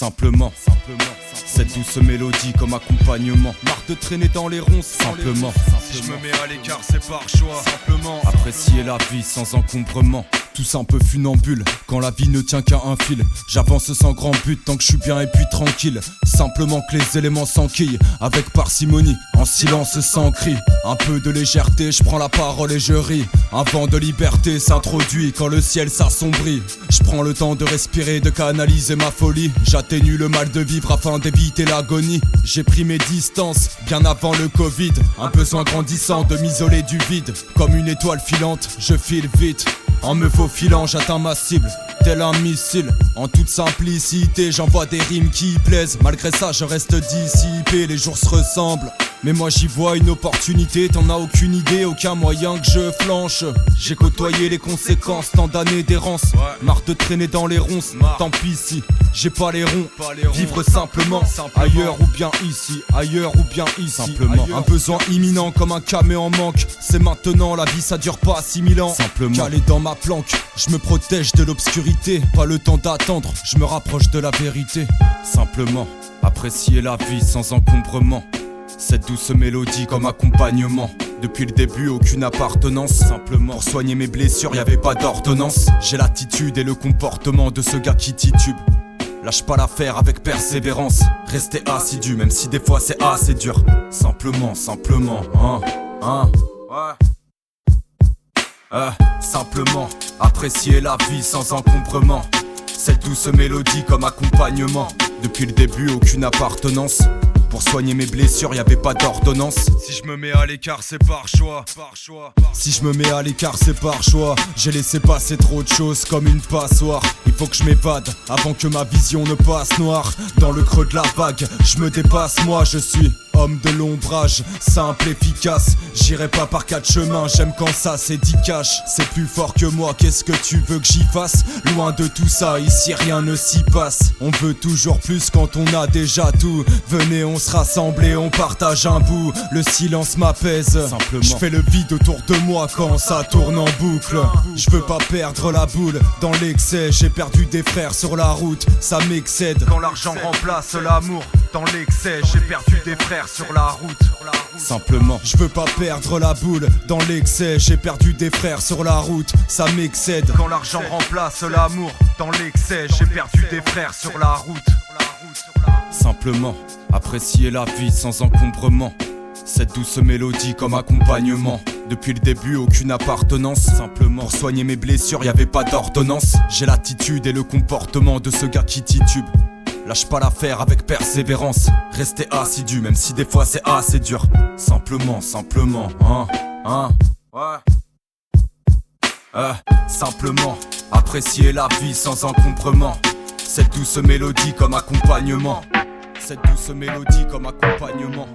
Simplement, cette douce mélodie comme accompagnement. Marre de traîner dans les ronces, simplement. Si je me mets à l'écart, c'est par choix. Simplement, apprécier la vie sans encombrement. Tous un peu funambule, quand la vie ne tient qu'à un fil. J'avance sans grand but, tant que je suis bien et puis tranquille. Simplement que les éléments s'enquillent, avec parcimonie, en silence sans cri. Un peu de légèreté, je prends la parole et je ris. Un vent de liberté s'introduit quand le ciel s'assombrit. Je prends le temps de respirer, de canaliser ma folie. J'atténue le mal de vivre afin d'éviter l'agonie. J'ai pris mes distances, bien avant le Covid. Un besoin grandissant de m'isoler du vide. Comme une étoile filante, je file vite. En me faufilant, j'atteins ma cible, tel un missile. En toute simplicité, j'envoie des rimes qui plaisent. Malgré ça, je reste dissipé, les jours se ressemblent. Mais moi j'y vois une opportunité, t'en as aucune idée, aucun moyen que je flanche. J'ai côtoyé les conséquences, tant d'années d'errance. Marre de traîner dans les ronces, tant pis si j'ai pas les ronds. Vivre simplement, ailleurs ou bien ici, ailleurs ou bien ici. Simplement, un besoin imminent comme un camé en manque. C'est maintenant, la vie ça dure pas 6000 ans. Simplement, calé dans ma planque, je me protège de l'obscurité. Pas le temps d'attendre, je me rapproche de la vérité. Simplement, apprécier la vie sans encombrement. Cette douce mélodie comme accompagnement. Depuis le début, aucune appartenance. Simplement, pour soigner mes blessures, y'avait pas d'ordonnance. J'ai l'attitude et le comportement de ce gars qui titube. Lâche pas l'affaire avec persévérance. Restez assidu, même si des fois c'est assez dur. Simplement, simplement, apprécier la vie sans encombrement. Cette douce mélodie comme accompagnement. Depuis le début, aucune appartenance. Pour soigner mes blessures, y'avait pas d'ordonnance. Si je me mets à l'écart, c'est par choix. Si je me mets à l'écart, c'est par choix. J'ai laissé passer trop de choses comme une passoire. Il faut que je m'évade avant que ma vision ne passe noire. Dans le creux de la vague, je me dépasse, moi je suis homme de l'ombrage, simple, efficace. J'irai pas par quatre chemins, j'aime quand ça c'est dit cash. C'est plus fort que moi, qu'est-ce que tu veux que j'y fasse? Loin de tout ça, ici rien ne s'y passe. On veut toujours plus quand on a déjà tout. Venez, on se rassemble et on partage un bout. Le silence m'apaise, je fais le vide autour de moi quand ça tourne en boucle. Je veux pas perdre la boule dans l'excès. J'ai perdu des frères sur la route, ça m'excède. Quand l'argent remplace l'amour, dans l'excès, j'ai perdu des frères sur la route. Simplement, je veux pas perdre la boule dans l'excès. J'ai perdu des frères sur la route, ça m'excède. Quand l'argent remplace l'amour, dans l'excès, j'ai perdu des frères sur la route. Simplement, apprécier la vie sans encombrement. Cette douce mélodie comme accompagnement. Depuis le début, aucune appartenance. Simplement, pour soigner mes blessures, y'avait pas d'ordonnance. J'ai l'attitude et le comportement de ce gars qui titube. Lâche pas l'affaire avec persévérance. Restez assidu, même si des fois c'est assez dur. Simplement, simplement, apprécier la vie sans encombrement. Cette douce mélodie comme accompagnement. Cette douce mélodie comme accompagnement.